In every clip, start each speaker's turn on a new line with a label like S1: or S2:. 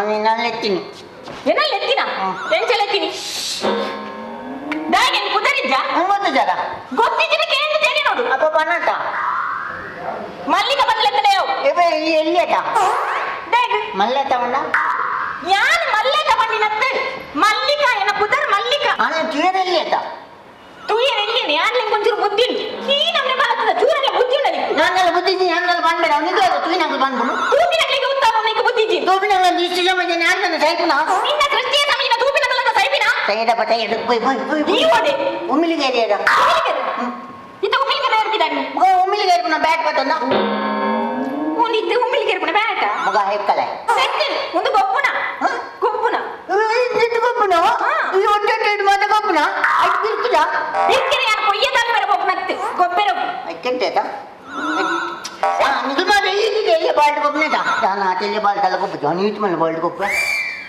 S1: ನಾನು ಎತ್ತೀನಿ.
S2: ಏನಲ್ಲಿ ಎತ್ತಿನ ಎಂಚಲ್ ಎತ್ತೀನಿ ದಾಗೆ ಕುದರಿದ್ದ
S1: ಗೊತ್ತು ಜರ
S2: ಗೊತ್ತಿದ್ದೀನಿ ಕೇಳಿದ್ದೇನೆ ನೋಡು
S1: ಅಪ್ಪ ಪನ್ನಟ
S2: ಮಲ್ಲಿಕ ಬದಲೆತ್ತನೆ
S1: ಎಲ್ಲಿ ಅಟ ಮಲ್ಲೆ ತಗೊಂಡ
S2: ಯಾನ್ ಮಲ್ಲೆ ತಗೊಂಡಿನತ್ತೆ ಮಲ್ಲಿಕ ಏನ ಕುದರ್ ಮಲ್ಲಿಕ
S1: ನಾನು ಚೂರಲ್ಲಿ ಅಟ
S2: ತೂಯರೆಲ್ಲಿಯೇ ಯಾನ್ಲೆ ಕೊಂಚೂರು ಬುದ್ಧಿ ಉಂಟು ಈ ನಮ್ನೆ ಬಾಲದ ಚೂರನೆ ಬುದ್ಧಿ ಉಂಟು
S1: ನಾನೆಲ್ಲ ಬುದ್ಧಿ ನಾನೆಲ್ಲ ಬಂದ್ಬೇಡ ಅವನಿಗೆ ತೂಯಿನಾಗ ಬಂದ್ಬಿಡು
S2: ತೂಪಿನಗಳಿಗೆ ಉತ್ತಮ ಅವನಿಗೆ ಬುದ್ಧಿ ಇದ್ದೀನಿ
S1: ತೂಪಿನಾಗ ಒಂದು ಇಷ್ಟು ಸಮಯ ನಾನು ಸೈಪುನ
S2: ನಿನ್ನ ಸೃಷ್ಟಿಯ ಸಮಯ ತೂಪಿನದಲ್ಲದ ಸೈಪಿನ
S1: ಸೈಡ ಬಟ ಎಡು
S2: ಈ ಓಡೆ
S1: ಉಮ್ಮಿಲಿಗೆ ಏರಿಯಾಡ
S2: ಇತ್ತ ಉಮ್ಮಿಲಿಗೆ ಇರ್ತಿದ್ದಾನೆ
S1: ಉಮ್ಮಿಲಿಗೆ ಏರ್ಪುನ ಬ್ಯಾಟ್ ಬತ್ತೊಂದ
S2: ಒಂದಿತ್ತು ಉಮ್ಮಿಲಿಗೆ ಇರ್ಪುನ ಬ್ಯಾಟ
S1: ಮಗ ಹೆಕ್ಕಲೆ
S2: ಒಂದು ಗೊಪ್ಪುನ ಗೊಪ್ಪುನ
S1: ಗೊಪ್ಪುನ ಈ ಒಟ್ಟೆ ಮಾತ ಗೊಪ್ಪುನ ಅದು ಬಿರ್ಕುದ
S2: ಬಿರ್ಕಿನ ಯಾರು ಕೊಯ್ಯದಲ್ಲಿ ಬರ ಗೊಪ್ಪನತ್ತು ಗೊಬ್ಬರ
S1: ಕೆಂಟೇತ ನಿಜ ಮಾತ್ರ ಈಗಿದೆ ಎಲ್ಲಿ ಬಾಲ್ಟ್ ಗೊಬ್ಬನೇತ ನಾನು ಆಟೆಲ್ಲಿ ಬಾಲ್ಟ್ ಅಲ್ಲ ಗೊಬ್ಬ ಜಾನಿ ಇಟ್ಟು ಮನೆ ಬಾಲ್ಟ್ ಗೊಬ್ಬ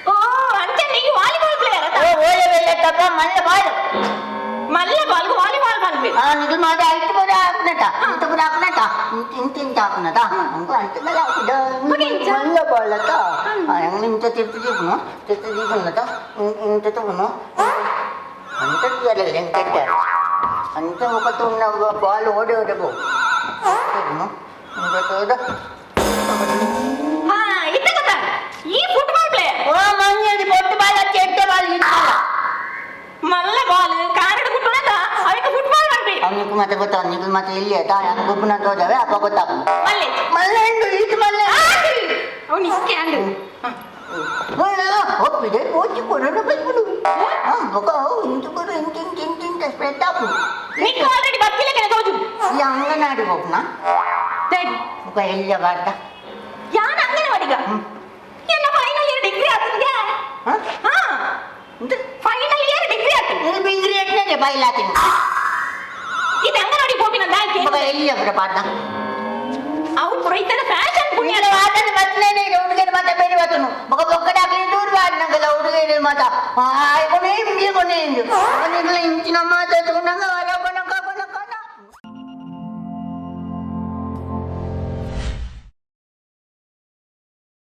S2: ಓ ಅಂಚೆ ನೀನು ವಾಲಿಬಾಲ್ ಪ್ಲೇಯರ್ ಅದ
S1: ಓಲೆ ವೇಳೆ ತಪ್ಪ ಮಲ್ಲೆ ಬಾಲ್
S2: ಮಲ್ಲೆ ಬಾಲ್ಗೆ ವಾಲಿಬಾಲ್ ಮಾಡ್ಬೇಕು
S1: ನಿಜ ಮಾತ್ರ ಐದು ಬರ ಹಾಕ್ನಟ ಇಂತ ಬರ ಹಾಕ್ನಟ ಇಂತ ಹಾಕ್ನಟ ಹಂಗ ಅಂತ ಮೇಲೆ ಹಾಕಿದ ಮಲ್ಲೆ ಬಾಲ್ ಅತ್ತ ಹೆಂಗ್ ಇಂತ ತಿರ್ತಿದೀವನು ಇಂತ ತಗೋನು ಅಂತ ಹೆಂಗ್ ಕಟ್ಟಾರ ಅಂತ ಮುಖತ್ತು ಬಾಲ್ ಓಡಿ ಓಡಬೋ
S2: ಹಾ ಇತ್ತ ಗೊತ್ತಾ ಈ ಫುಟ್ಬಾಲ್ ಪ್ಲೇಯರ್
S1: ಓ ಮಂಜಿ ಪೊಟ್ಟು ಬಾಲ್ ಚೆಟ್ಟೆ ಬಾಲ್ ಇತ್ತಲ್ಲ
S2: ಮಲ್ಲೆ ಬಾಲ್ ಕಾರಣ ಕುಟ್ಟುನದ ಅದಕ್ಕೆ ಫುಟ್ಬಾಲ್ ಮಾಡ್ಬೇಕು
S1: ಅವನಿಗೆ ಮತ್ತೆ ಗೊತ್ತಾ ಅವನಿಗೆ ಮತ್ತೆ ಇಲ್ಲಿ ಆಯ್ತಾ ಯಾಕೆ ಗೊಬ್ಬನ ತೋದವೆ ಅಪ್ಪ ಗೊತ್ತಾಗ
S2: ಮಲ್ಲೆ
S1: ಮಲ್ಲೆ ಹಣ್ಣು ಇದು ಮಲ್ಲೆ
S2: ಅವನು ಇಷ್ಟೇ ಅಂಡು
S1: ಒಪ್ಪಿದೆ ಓಚಿ ಕೊಡೋಣ ಬಂದ್ಬಿಡು ಮಗ ಇಂಟು ಕೊಡು ಇಂಟ ಸ್ಪ್ರೆಡ್ ಆಪು
S2: ನೀನು ಆಲ್ರೆಡಿ ಬರ್ತಿಲ್ಲ ಕೆಲ ತೋಜು
S1: ಈ ಅಂಗನವಾಡಿ ಹೋಗ್ನ ಮಗ ಎಲ್ಲಿಯ ಬಾರ್ದ
S2: ಯಾನ ಅಂಗನವಾಡಿಗ ಎಲ್ಲ ಫೈನಲ್ ಇಯರ್ ಡಿಗ್ರಿ ಆಗ್ತಿದ್ಯಾ ಹಾ ಫೈನಲ್ ಇಯರ್ ಡಿಗ್ರಿ ಆಗ್ತದೆ
S1: ಇದು ಬಿಂಗ್ರಿ ಎಟ್ನೇ ಬೈಲಾತೀನಿ
S2: ಇದು ಅಂಗನವಾಡಿ ಹೋಗಿನ ದಾಯ್ಕೆ
S1: ಮಗ ಎಲ್ಲಿಯ ಬರ ಬಾರ್ದ
S2: ಅವ್ರು ಪುರೋಹಿತನ ಫ್ಯಾಷನ್ ಪುಣ್ಯ
S1: ಪುಣ್ಯದ ವಾದನ ಬತ್ತಲೇನೆ ಹುಡುಗರು ಮಾತಾ ಬೇರೆ ಬತ್ತನು ಮಗ ಬೊಕ್ಕಡಾಕಿ ದೂರ ಬಾಡ್ನಂಗಲ್ಲ ಹುಡುಗರು ಮಾತಾ ಆಯ್ಕೊನೆ ಹಿಂಗೆ ಕೊನೆ ಹಿಂಗೆ ಇಂಚಿನ ಮಾತಾಡ್ಕೊಂಡಂಗ